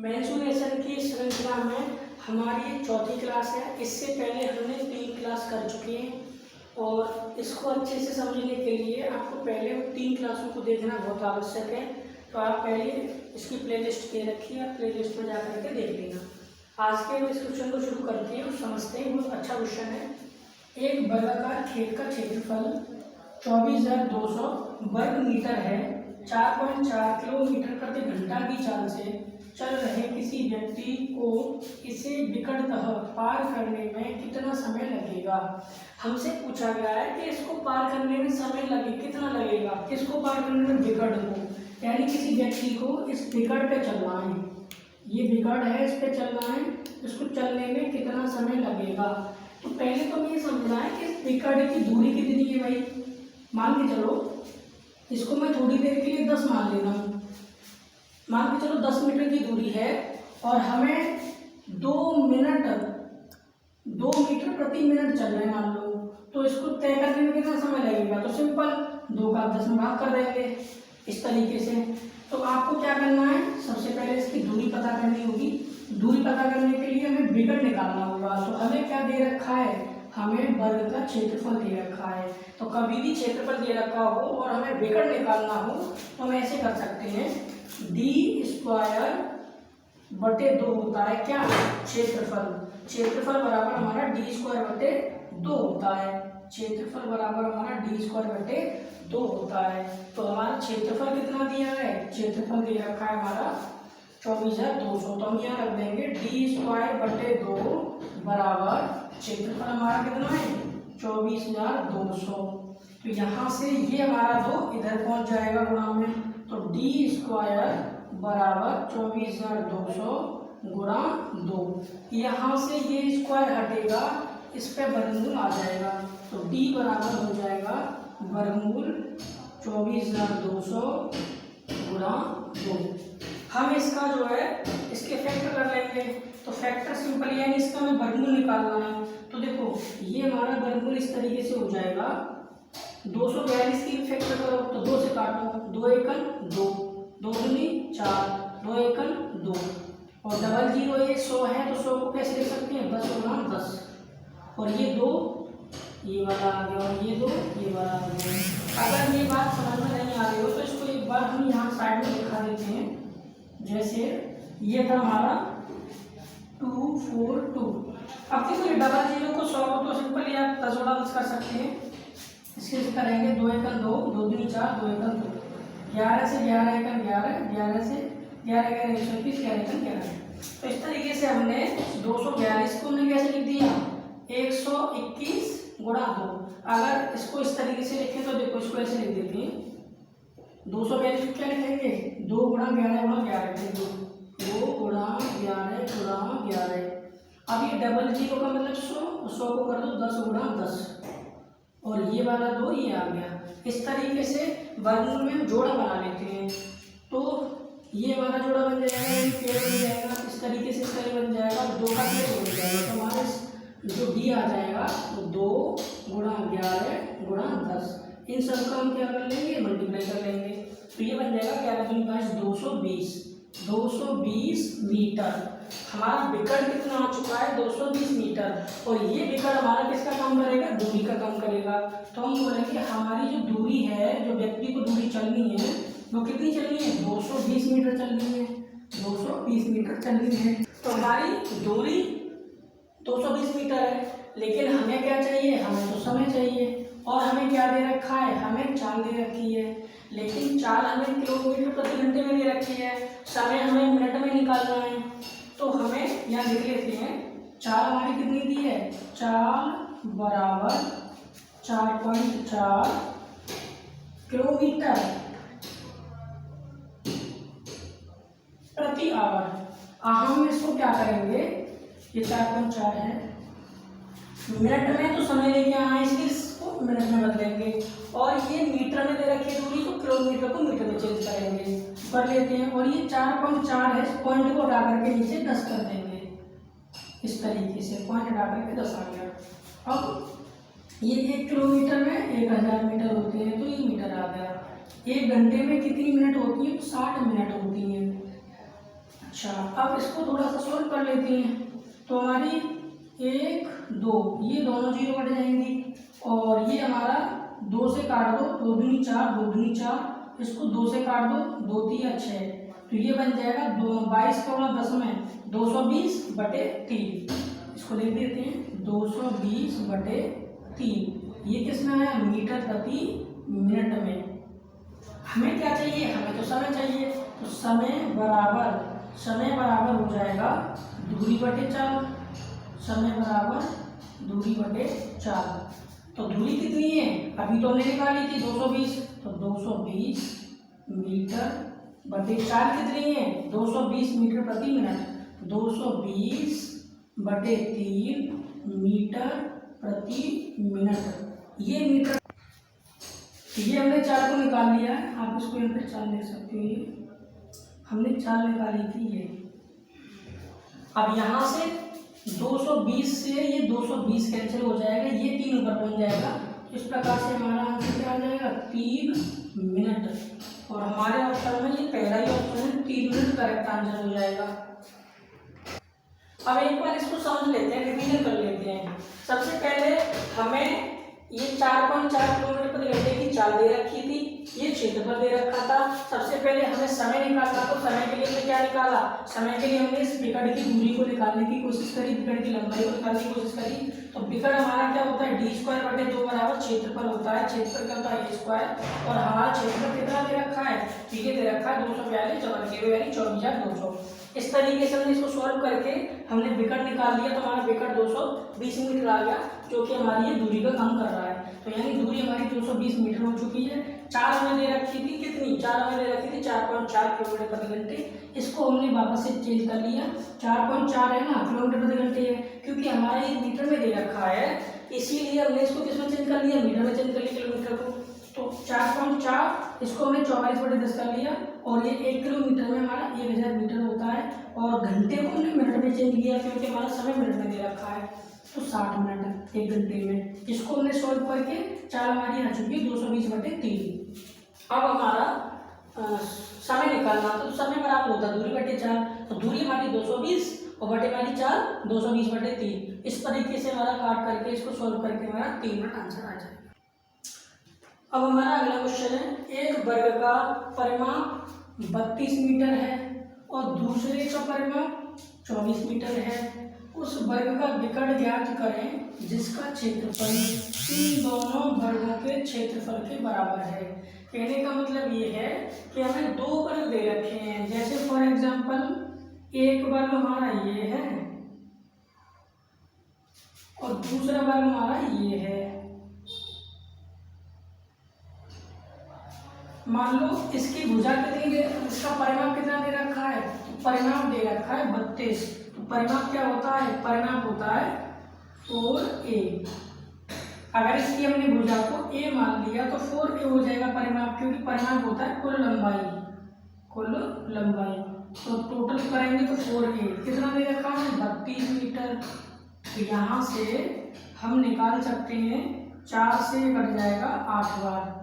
Mensuration की श्रृंखला में हमारी ये चौथी क्लास है। इससे पहले हमने 3 क्लास कर चुके हैं और इसको अच्छे से समझने के लिए आपको पहले 3 क्लासों को देखना बहुत आवश्यक है। तो आप पहले इसकी प्लेलिस्ट दे रखी है, प्लेलिस्ट में जा करके देख लेना। आज के इस क्वेश्चन को शुरू करते हैं और समझते हैं। बहुत अच्छा क्वेश्चन है। एक वर्गाकार खेत का क्षेत्रफल 24,200 वर्ग मीटर है। 4.4 किलोमीटर प्रति घंटा की चाल से चल रहे किसी व्यक्ति को इसे विकटतः पार करने में कितना समय लगेगा। हमसे पूछा गया है कि इसको पार करने में समय लगे कितना लगेगा। किसको पार करने में? विकट को, यानी किसी व्यक्ति को इस विकट पे चलना है। ये विकट है, इस पे चलना है, इसको चलने में कितना समय लगेगा। तो पहले तो हमें ये समझना है कि इस विकट की दूरी कितनी है। भाई मान के चलो, इसको मैं थोड़ी देर के लिए 10 मान लेता हूँ। मान के चलो 10 मीटर की दूरी है और हमें 2 मीटर प्रति मिनट चल रहे हैं मान लो। तो इसको तय करने में कितना समय लगेगा? तो सिंपल 2 का 10 में भाग कर देंगे इस तरीके से। तो आपको क्या करना है, सबसे पहले इसकी दूरी पता करनी होगी। दूरी पता करने के लिए हमें विकट निकालना होगा। तो हमें क्या दे रखा है? हमें वर्ग का क्षेत्रफल दे रखा है। तो कभी भी क्षेत्रफल दे रखा हो और हमें विकट निकालना हो तो हम ऐसे कर सकते हैं, d²/2 होता है क्या? क्षेत्रफल। क्षेत्रफल बराबर हमारा d²/2 होता है। क्षेत्रफल बराबर हमारा d²/2 होता है। तो हमारा क्षेत्रफल कितना दिया है? क्षेत्रफल दे रखा है हमारा 24,200। तो हम यहाँ रख देंगे d²/2 बराबर क्षेत्रफल हमारा कितना है? 24,200। तो यहाँ से ये हमारा 2 इधर पहुँच जाएगा गुणा में। तो d² बराबर 24,200 गुणा 2। यहाँ से ये स्क्वायर हटेगा, इस पे वर्गमूल आ जाएगा। तो d बराबर हो जाएगा वर्गमूल 24,200 गुणा 2। हम इसका जो है इसके फैक्टर कर लेंगे। तो फैक्टर सिंपल, यानी इसका हमें वर्गमूल निकालना है। तो देखो ये हमारा वर्गमूल इस तरीके से हो जाएगा। 242 की फैक्टर करो तो 2 से काटो, 2 एकम 2, 2 दूनी 4, 2 एकम 2 और डबल जीरो ये 100 है। तो 100 को कैसे लिख सकते हैं? 10 गुणा 10। और ये 2 ये वाला आ गया और ये 2 ये वाला आ गया। अगर ये बात समझ में नहीं आ रही हो तो इसको एक बार हम यहाँ साइड में दिखा देते हैं। जैसे ये था हमारा 242। अब देखो डबल जीरो को 100 तो सिंपल आप 10 गुणा 10 कर सकते हैं। इसके से करेंगे 2 एकम 2, 2 दूनी 4, 2 एकम 2, 11 से 11 एकम 11, 11 से 11 11 121, 11 एकम 11। तो इस तरीके से हमने 242 को हमने कैसे लिख दिया? 121 गुणा 2। अगर इसको इस तरीके से लिखें तो देखो इसको ऐसे लिख देते हैं। 242 को क्या लिखेंगे? 2 गुणा 11 गुणा 11, 2 गुणा 11 गुणा 11। अब ये डबल जीरो का मतलब 100, 100 को कर दो 10 गुणा 10 और ये वाला 2 ये आ गया। इस तरीके से वर्गमूल में हम जोड़ा बना लेते हैं। तो ये हमारा जोड़ा बन जाएगा, ये पेड़ बन जाएगा। इस तरीके से इसका बन जाएगा, 2 का पेड़ बन जाएगा। तो हमारे जो d आ जाएगा तो 2 गुणा 11 गुणा 10। इन सब का हम क्या कर लेंगे? मल्टीप्लाई कर लेंगे। तो ये बन जाएगा 11 दूनी 22, 220 मीटर। हमारा विकट कितना आ चुका है? 220 मीटर। और ये विकट हमारा किसका काम करेगा? दूरी का काम करेगा। तो हम बोलेंगे हमारी जो दूरी है, जो व्यक्ति को दूरी चलनी है वो कितनी चलनी है? 220 मीटर चलनी है। 220 मीटर चलनी है। तो हमारी दूरी 220 मीटर है। लेकिन हमें क्या चाहिए? हमें तो समय चाहिए। और हमें क्या दे रखा है? हमें चाल दे रखी है। लेकिन चाल हमें किलोमीटर प्रति घंटे में दे रखी है, समय हमें मिनट में निकालना है। तो हमें यहाँ लिख लेते हैं, चाल हमारी कितनी दी है? चाल बराबर 4.4 किलोमीटर प्रति आवर। हम इसको क्या करेंगे? ये 4.4 है, मिनट में तो समय लेके आना है इसलिए इसको मिनट में बदलेंगे। और ये मीटर में दे रखी है दूरी, तो किलोमीटर को मीटर में चेंज करेंगे, कर लेते हैं। और ये 4.4 है, इस पॉइंट को हटा करके नीचे 10 कर देंगे। इस तरीके से पॉइंट हटा करके 10 आ गया। अब ये 1 किलोमीटर में 1000 मीटर होते हैं, तो ये मीटर आ गया। 1 घंटे में कितनी मिनट होती है? 60 मिनट होती हैं। अच्छा, अब इसको थोड़ा सा सोल्व कर लेते हैं। तो हमारी 1 2 ये दोनों जीरो कट जाएंगी और ये हमारा 2 से काट दो, 2 दूनी 4, 2 दूनी 4, इसको 2 से काट दो, 2 तिया 6, तो ये बन जाएगा 22 का 10 में 220/3। इसको लिख देते हैं 220/3। ये किसमें आया? मीटर प्रति मिनट में। हमें क्या चाहिए? हमें तो समय चाहिए, तो समय बराबर हो जाएगा दूरी बटे 4। समय बराबर दूरी बटे 4। तो दूरी कितनी है? अभी तो हमने निकाली थी 220, तो 220 मीटर बटे 4 कितनी है? 220 मीटर प्रति मिनट। 220/3 मीटर प्रति मिनट। ये मीटर, ये हमने 4 को निकाल लिया है। आप इसको यहाँ पे 4 लिख सकते हो। ये हमने 4 निकाली थी ये। अब यहाँ से 220 से ये 220 कैंसिल हो जाएगा, ये 3 ऊपर बन जाएगा। इस प्रकार से हमारा आंसर क्या आ जाएगा? 3 मिनट। और हमारे ऑप्शन में ये पहला ही ऑप्शन है, 3 मिनट करेक्ट आंसर हो जाएगा। अब एक बार इसको समझ लेते हैं, रिवीजन कर लेते हैं। सबसे पहले हमें ये 4.4 किलोमीटर प्रति घंटे की चाल दे रखी थी, ये क्षेत्रफल दे रखा था। सबसे पहले हमें समय निकालना, तो समय के लिए हमने क्या निकाला? समय के लिए हमने इस विकर्ण की दूरी को निकालने की कोशिश करी, विकर्ण की लंबाई को निकालने की कोशिश करी। तो विकर्ण हमारा क्या होता है? d²/2 बराबर क्षेत्रफल होता है। क्षेत्रफल क्या होता है? a²। और हमारा क्षेत्रफल कितना दे रखा है? ये दे रखा है 242 यानी 24,200। इस तरीके से हमने इसको सॉल्व करके हमने विकर्ण निकाल लिया, तो हमारा विकर्ण 220 मीटर आ गया, जो कि हमारी ये दूरी का काम कर रहा है। तो यानी दूरी हमारी 220 मीटर हो चुकी है। 4 हमें दे रखी थी, कितनी? 4 हमें दे रखी थी 4.4 किलोमीटर प्रति घंटे। इसको हमने वापस से चेंज कर लिया, 4.4 है ना, किलोमीटर प्रति घंटे है, क्योंकि हमारा ये मीटर में दे रखा है, इसीलिए हमने इसको किसमें चेंज कर लिया? मीटर में चेंज कर लिया किलोमीटर को। तो 4.4 इसको हमने 44/10 कर लिया, और ये 1 किलोमीटर में हमारा 1000 मीटर होता है। और घंटे को हमने मिनट में चेंज किया, क्योंकि हमारा समय मिनट में दे रखा है, तो 60 मिनट 1 घंटे में। इसको हमने सोल्व करके 4 हमारी आ चुकी है 220/3। अब हमारा समय निकालना, तो समय बराबर होता है दूरी बटे 4। तो दूरी हमारी 220 और बटे हमारी 4, 220/3। इस तरीके से हमारा काट करके इसको सोल्व करके हमारा 3 मिनट आंसर आ जाएगा। अब हमारा अगला क्वेश्चन है, एक वर्ग का परिमाप 32 मीटर है और दूसरे का परिमाप 24 मीटर है। उस वर्ग का विकर्ण ज्ञात करें जिसका क्षेत्रफल इन दोनों वर्गों के क्षेत्रफल के बराबर है। कहने का मतलब ये है कि हमें 2 वर्ग दे रखे हैं। जैसे फॉर एग्जांपल एक वर्ग हमारा ये है और दूसरा वर्ग हमारा ये है। मान लो इसकी भुजा कितनी दे, इसका परिमाप कितना दे रखा है? तो परिमाप दे रखा है 32। तो परिमाप क्या होता है? परिमाप होता है 4a। अगर इसकी हमने भुजा को a मान लिया तो 4a हो जाएगा परिमाप, क्योंकि परिमाप होता है कुल लंबाई। तो टोटल करेंगे तो 4a कितना दे रखा है? 32 मीटर। तो यहाँ से हम निकाल सकते हैं, 4 से कट जाएगा 8 बार।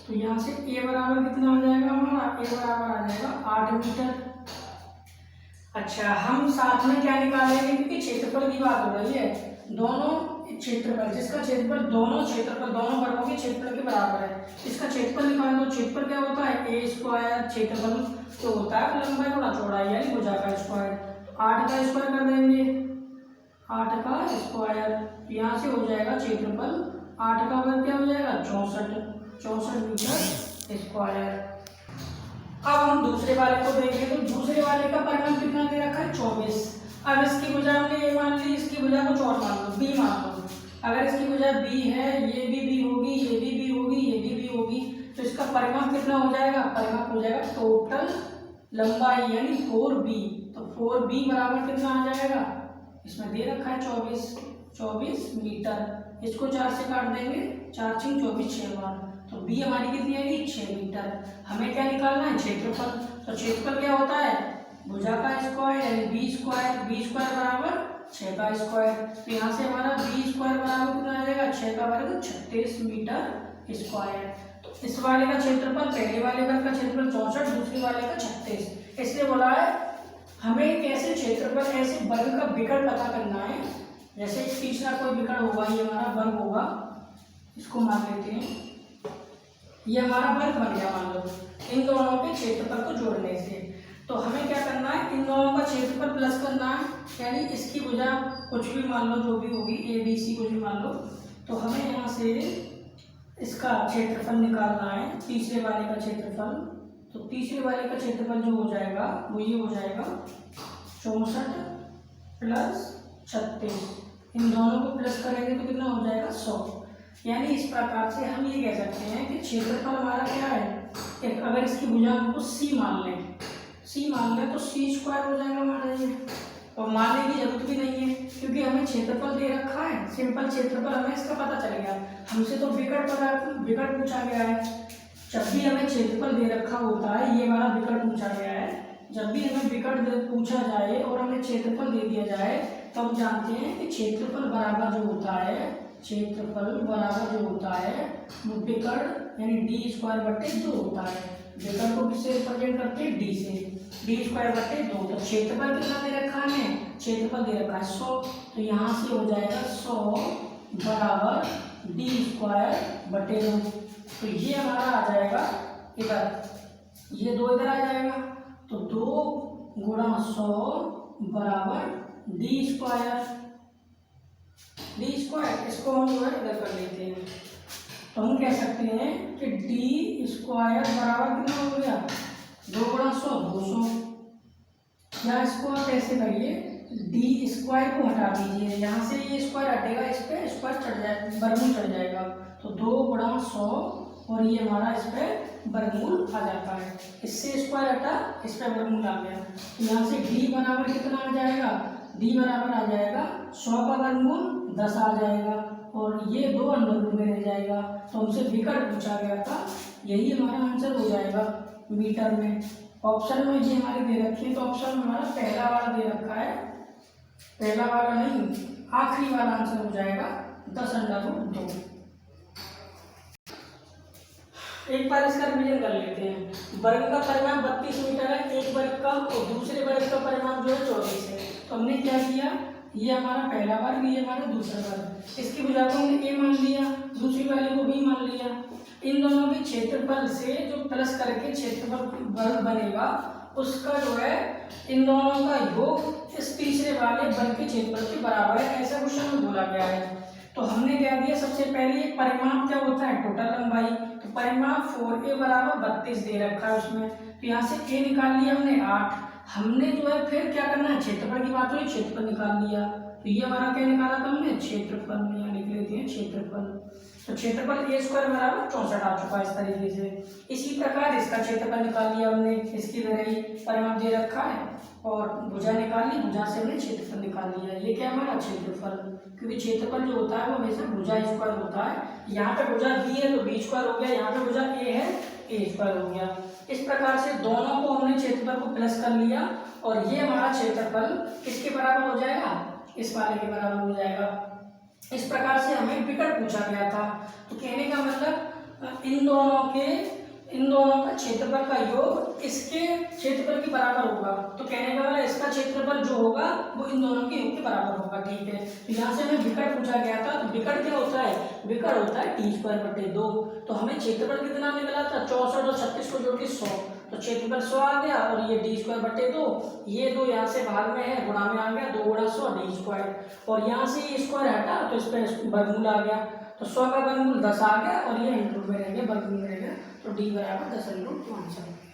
तो यहाँ से a बराबर कितना हो जाएगा हमारा? a बराबर आ जाएगा 8 मीटर। अच्छा, हम साथ में क्या निकालेंगे? क्योंकि क्षेत्रफल की बात हो रही है, दोनों क्षेत्रफल, जिसका क्षेत्रफल दोनों वर्गों के क्षेत्रफल के बराबर है, इसका क्षेत्रफल निकाल दो। क्षेत्रफल क्या होता है? a²। क्षेत्रफल तो होता है लंबाई गुणा चौड़ाई, यानी भुजा का स्क्वायर। 8 का स्क्वायर कर देंगे, 8 का स्क्वायर। यहाँ से हो जाएगा क्षेत्रफल 8 का वर्ग क्या हो जाएगा? 64 मीटर स्क्वायर। अब हम दूसरे वाले को देखें, तो दूसरे वाले का परिमाप कितना दे रखा है? 24। अब इसकी भुजा हमने a मान ली, इसकी भुजा को 4 मान लो, b मान लो। अगर इसकी भुजा b है, ये भी b होगी, ये भी b होगी, ये भी b होगी, तो इसका परिमाप कितना हो जाएगा? परिमाप हो जाएगा टोटल लंबाई, यानी 4b। तो 4b बराबर कितना आ जाएगा? इसमें दे रखा है 24 मीटर। इसको 4 से काट देंगे, 4 6 24, 6 बार। तो b हमारी कितनी आएगी? 6 मीटर। हमें क्या निकालना है? क्षेत्रफल। तो क्षेत्रफल क्या होता है? भुजा का स्क्वायर, यानी b² बराबर 6 का स्क्वायर। तो यहाँ से हमारा b² बराबर कितना आ जाएगा? 6 का वर्ग 36 मीटर स्क्वायर। तो इस वाले का क्षेत्रफल, पहले वाले वर्ग का क्षेत्रफल 64, दूसरे वाले का 36। इसलिए बोला है हमें कैसे क्षेत्रफल ऐसे वर्ग का विकर्ण पता करना है। जैसे तीसरा कोई विकर्ण होगा, ये हमारा वर्ग होगा, इसको मान लेते हैं, ये हमारा वर्ग बन गया मान लो इन दोनों के क्षेत्रफल को जोड़ने से। तो हमें क्या करना है, इन दोनों का क्षेत्रफल प्लस करना है, यानी इसकी भुजा कुछ भी मान लो जो भी होगी ABC कुछ भी मान लो, तो हमें यहाँ से इसका क्षेत्रफल निकालना है, तीसरे वाले का क्षेत्रफल। तो तीसरे वाले का क्षेत्रफल जो हो जाएगा वो ये हो जाएगा 64 प्लस 36, इन दोनों को प्लस करेंगे तो कितना हो जाएगा 100। यानी इस प्रकार से हम ये कह सकते हैं कि क्षेत्रफल हमारा क्या है, एक अगर इसकी भुजा हमको C मान लें, C मान लें तो C² हो जाएगा हमारा ये, और मानने की जरूरत भी नहीं है क्योंकि हमें क्षेत्रफल दे रखा है, सिंपल क्षेत्रफल हमें इसका पता चल गया। हमसे तो विकर्ण पूछा गया है। जब भी हमें क्षेत्रफल दे रखा होता है, ये हमारा विकर्ण पूछा गया है, जब भी हमें विकर्ण पूछा जाए और हमें क्षेत्रफल दे दिया जाए तो हम जानते हैं कि क्षेत्रफल बराबर जो होता है, क्षेत्रफल बराबर जो होता है वो विकर्ण यानी D²/2 होता है। विकर्ण को किससे रिप्रेजेंट करते हैं, D से, D²/2। तो क्षेत्रफल कितना दे रखा है, क्षेत्रफल दे रखा है 100, तो यहाँ से हो जाएगा 100 बराबर D²/2। तो ये हमारा आ जाएगा इधर, ये 2 इधर आ जाएगा, तो 2 गुणा 100 बराबर D²। इसको हम जो है इधर कर लेते हैं, तो हम कह सकते हैं कि D² बराबर कितना हो गया, 2 गुणा 100 200। या इसको आप ऐसे करिए, D² को हटा दीजिए, यहाँ से ये स्क्वायर हटेगा, इस पे स्क्वायर चढ़ जाएगा, वर्गमूल चढ़ जाएगा, तो 2 गुणा 100 और ये हमारा इस पे वर्गमूल आ जाता है। इससे स्क्वायर हटा, इस पे वर्गमूल आ गया, तो यहाँ से D बराबर कितना आ जाएगा, D बराबर आ जाएगा 100 का वर्गमूल 10 आ जाएगा, और ये 2 अंडर रूट में रह जाएगा। तो हमसे विकर्ण पूछा गया था, यही हमारा आंसर हो जाएगा मीटर में। ऑप्शन में ये हमारी दे रखी है, तो ऑप्शन में हमारा पहला वाला दे रखा है, पहला वाला नहीं आखिरी वाला आंसर हो जाएगा 10 अंडर रूट 2। एक बार इसका रिवीजन कर लेते हैं। वर्ग का परिमाण 32 मीटर है, एक वर्ग का, और दूसरे वर्ग का परिमाण जो है 24 है। तो हमने क्या किया, ये हमारा पहला वर्ग, ये हमारा दूसरा वर्ग, इसकी भुजा को हमने A मान लिया, दूसरी वाले को B मान लिया। इन दोनों के क्षेत्रफल से जो प्लस करके क्षेत्रफल वर्ग बनेगा उसका जो है इन दोनों का योग इस तीसरे वाले वर्ग के क्षेत्रफल के बराबर है, ऐसा क्वेश्चन में बोला गया है। तो हमने क्या दिया, सबसे पहले परिमाप क्या होता है, टोटल लंबाई। तो परिमाप 4A बराबर 32 दे रखा है उसमें, तो यहाँ से A निकाल लिया हमने 8। हमने जो है फिर क्या करना है, क्षेत्रफल की बात हुई, क्षेत्रफल निकाल लिया, तो ये हमारा क्या निकाला था हमने, क्षेत्रफल में, यहाँ लिख लेते हैं क्षेत्रफल। तो क्षेत्रफल A² बराबर 64 आ चुका है इस तरीके से। इसी प्रकार इसका क्षेत्रफल निकाल लिया हमने, इसकी तरह ही परिमाप दे रखा है और भुजा निकाल ली, भुजा से हमने क्षेत्रफल निकाल लिया। ये क्या हमारा क्षेत्रफल, क्योंकि क्षेत्रफल जो होता है वो हमेशा भुजा स्क्वायर होता है। यहाँ पे भुजा B है तो B² हो गया, यहाँ पे भुजा A है A² हो गया। इस प्रकार से दोनों को हमने क्षेत्रफल को प्लस कर लिया, और ये हमारा क्षेत्रफल किसके बराबर हो जाएगा, इस वाले के बराबर हो जाएगा। इस प्रकार से हमें विकर्ण पूछा गया था। तो कहने का मतलब इन दोनों का क्षेत्रफल का योग इसके क्षेत्रफल के बराबर होगा। तो कहने का मतलब इसका क्षेत्रफल जो होगा वो इन दोनों के योग के बराबर होगा, ठीक है। तो यहाँ से हमें विकर्ण पूछा गया था, तो विकर्ण क्या होता है, विकर्ण होता है D²/2। तो हमें क्षेत्रफल कितना निकला था, 64 और 36 को जोड़ के 100, तो क्षेत्रफल 100 आ गया, और ये D²/2, ये 2 यहाँ से भाग में है, गुणा में आ गया, 2 गुणा 100 D², और यहाँ से ये स्क्वायर हटा तो इस पर वर्गमूल आ गया, तो 100 का वर्गमूल 10 आ गया, और ये इंटू में रह गया, वर्गमूल में रह गया, तो D बराबर 10 × 2 आंसर।